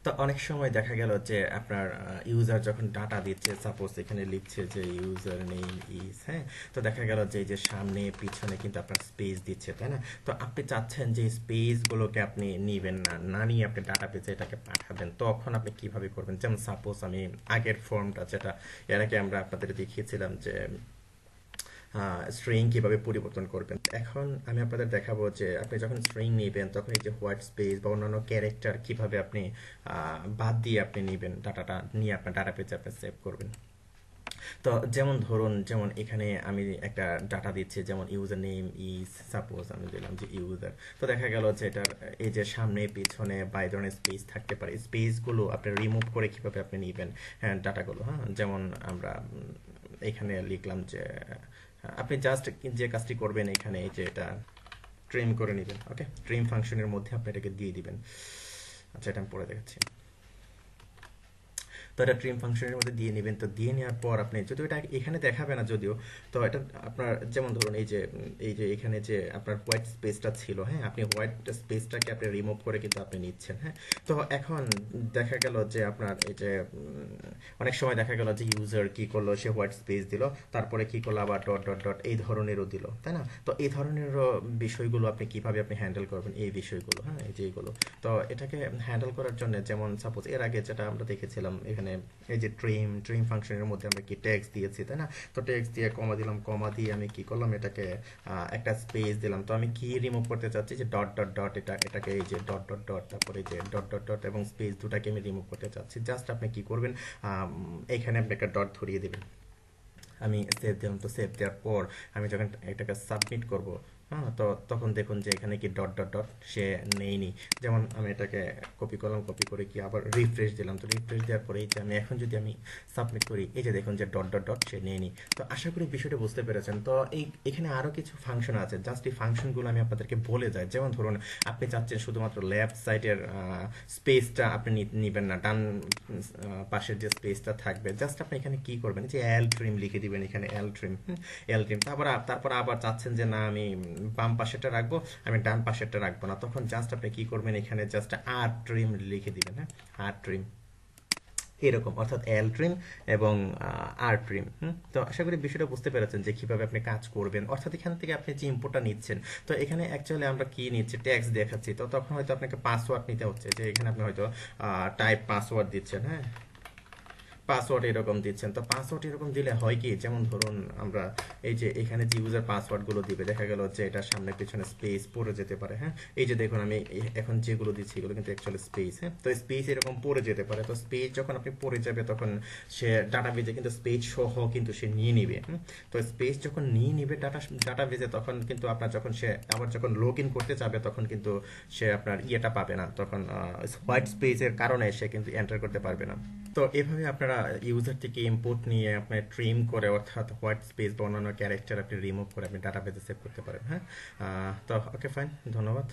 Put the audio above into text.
তো অনেক সময় দেখা গেল যে আপনার ইউজার যখন ডাটা দিচ্ছে, সাপোজ এখানে লিখছে যে ইউজার নেম ইজ, হ্যাঁ, তো দেখা গেল যে এই যে সামনে পিছনে কিন্তু আপনার স্পেস দিচ্ছে, তাই না? তো আপনি চাচ্ছেন যে স্পেসগুলোকে আপনি নিবেন না, না নিয়ে আপনি ডাটা পেজে এটাকে পাঠাবেন, তখন আপনি কিভাবে করবেন? যেমন সাপোজ আমি আগের ফর্মটা, যেটা এর আগে আমরা আপনাদের দেখিয়েছিলাম যে স্ট্রিং কিভাবে পরিবর্তন করবেন, এখন আমি আপনাদের দেখাবো যে আপনি যখন স্ট্রিং নেবেন তখন এই যে হোয়াইট স্পেস বা অন্যান্য ক্যারেক্টার কিভাবে আপনি বাদ দিয়ে আপনি নেবেন, ডাটাটা নিয়ে আপনার ডাটা পেজে আপনি সেভ করবেন। তো যেমন ধরুন, যেমন এখানে আমি একটা ডাটা দিচ্ছি, যেমন ইউজার নেম ইজ, সাপোজ আমি দিলাম যে ইউজার। তো দেখা গেল যে এটার এই যে সামনে পিছনে বা এই ধরনের স্পেস থাকতে পারে, স্পেসগুলো আপনি রিমুভ করে কিভাবে আপনি নেবেন, হ্যাঁ, ডাটাগুলো। হ্যাঁ, যেমন আমরা এখানে লিখলাম যে আপনি জাস্ট যে কাজটি করবেন এখানে এই যে এটা ট্রিম করে নেবেন। ওকে, ট্রিম ফাংশনের মধ্যে আপনি এটাকে দিয়ে দিবেন। আচ্ছা, এটা আমি পরে দেখাচ্ছি। তো এটা ট্রিম ফাংশনের মধ্যে দিয়ে নেবেন। তো দিয়ে নেওয়ার পর আপনি, যদিও এটা এখানে দেখাবে না যদিও, তো এটা আপনার যেমন ধরুন এই যে এখানে যে আপনার হোয়াইট স্পেসটা ছিল, হ্যাঁ, আপনি হোয়াইট স্পেসটাকে আপনি রিমুভ করে কিন্তু আপনি নিচ্ছেন। হ্যাঁ, তো এখন দেখা গেল যে আপনার এই যে অনেক সময় দেখা গেল যে ইউজার কি করলো, সে হোয়াইট স্পেস দিল, তারপরে কি করলো আবার ডট ডট ডট এই ধরনেরও দিল, তাই না? তো এই ধরনেরও বিষয়গুলো আপনি কিভাবে আপনি হ্যান্ডেল করবেন, এই বিষয়গুলো, হ্যাঁ, এই যে এইগুলো। তো এটাকে হ্যান্ডেল করার জন্য, যেমন সাপোজ এর আগে যেটা আমরা দেখেছিলাম এখানে এই যে ট্রিম ফাংশনের মধ্যে আমরা কি ট্যাক্স দিয়েছি, তাই না? তো ট্যাক্স দিয়ে কমা দিলাম, কমা দিয়ে আমি কি করলাম, এটাকে একটা স্পেস দিলাম। তো আমি কি রিমুভ করতে চাচ্ছি, যে ডট ডট ডট, এটাকে এই যে ডট ডট ডট, তারপরে এই যে ডট ডট ডট এবং স্পেস দুটাকে আমি রিমুভ করতে চাচ্ছি। জাস্ট আপনি কি করবেন, এখানে আপনি একটা ডট ধরিয়ে দিবেন। আমি সেভ দিলাম। তো সেভ দেওয়ার পর আমি যখন এটাকে সাবমিট করব, হ্যাঁ, তো তখন দেখুন যে এখানে কি ডট ডট ডট সে নেইনি। যেমন আমি এটাকে কপি করলাম, কপি করে কি আবার রিফ্রেশ দিলাম। তো রিফ্রেশ দেওয়ার পরে এই যে আমি এখন যদি আমি সাবমিট করি, এই যে দেখুন যে ডট ডট ডট সে নেইনি। তো আশা করি বিষয়টা বুঝতে পেরেছেন। তো এখানে আরও কিছু ফাংশন আছে, জাস্ট এই ফাংশনগুলো আমি আপনাদেরকে বলে যাই। যেমন ধরুন আপনি চাচ্ছেন শুধুমাত্র লেফট সাইডের স্পেসটা আপনি নিবেন না, ডান পাশের যে স্পেসটা থাকবে, জাস্ট আপনি এখানে কি করবেন, যে এল ট্রিম লিখে দিবেন এখানে, এল ট্রিম, এল ট্রিম। তারপর আবার চাচ্ছেন যে না আমি বাম পাশেরটা রাখবো, আমি ডান পাশেরটা রাখবো না, তখন জাস্ট আপনি কি করবেন, এখানে জাস্ট আর ট্রিম লিখে দিবেন। হ্যাঁ, আর ট্রিম এরকম, অর্থাৎ এল ট্রিম এবং আর ট্রিম। তো আশা করি বিষয়টা বুঝতে পেরেছেন যে কিভাবে আপনি কাজ করবেন। অর্থাৎ এখান থেকে আপনি যে ইনপুটটা নিচ্ছেন, তো এখানে অ্যাকচুয়ালি আমরা কি নিচ্ছি, ট্যাক্স দেখাচ্ছি। তো তখন হয়তো আপনাকে পাসওয়ার্ড নিতে হচ্ছে, যে এখানে আপনি হয়তো টাইপ পাসওয়ার্ড দিচ্ছেন, হ্যাঁ, পাসওয়ার্ড এরকম দিচ্ছেন। তো পাসওয়ার্ড এরকম দিলে হয় কি, যেমন ধরুন আমরা এই যে এখানে যে ইউজার পাসওয়ার্ডগুলো দিবে, দেখা গেল যে এটা সামনে পিছনে স্পেস পড়ে যেতে পারে। হ্যাঁ, এই যে দেখুন আমি এখন যেগুলো দিচ্ছি এগুলো কিন্তু অ্যাকচুয়ালি স্পেস। হ্যাঁ, তো স্পেস এরকম পড়ে যেতে পারে। তো স্পেস যখন আপনি পড়ে যাবে তখন সে ডাটাবেজে কিন্তু স্পেস সহ কিন্তু সে নিয়ে নিবে। তো স্পেস যখন নিয়ে নিবে ডাটাবেজে, তখন কিন্তু আপনার যখন সে আবার যখন লগ ইন করতে যাবে তখন কিন্তু সে আপনার ইয়েটা পাবে না, তখন হোয়াইট স্পেসের কারণে সে কিন্তু এন্টার করতে পারবে না। তো এভাবে আপনারা ইউজার থেকে ইনপুট নিয়ে আপনি ট্রিম করে, অর্থাৎ হোয়াইট স্পেস বা অন্যান্য ক্যারেক্টার আপনি রিমুভ করে আপনি ডাটাবেজে সেভ করতে পারেন। হ্যাঁ, তো ওকে, ফাইন, ধন্যবাদ।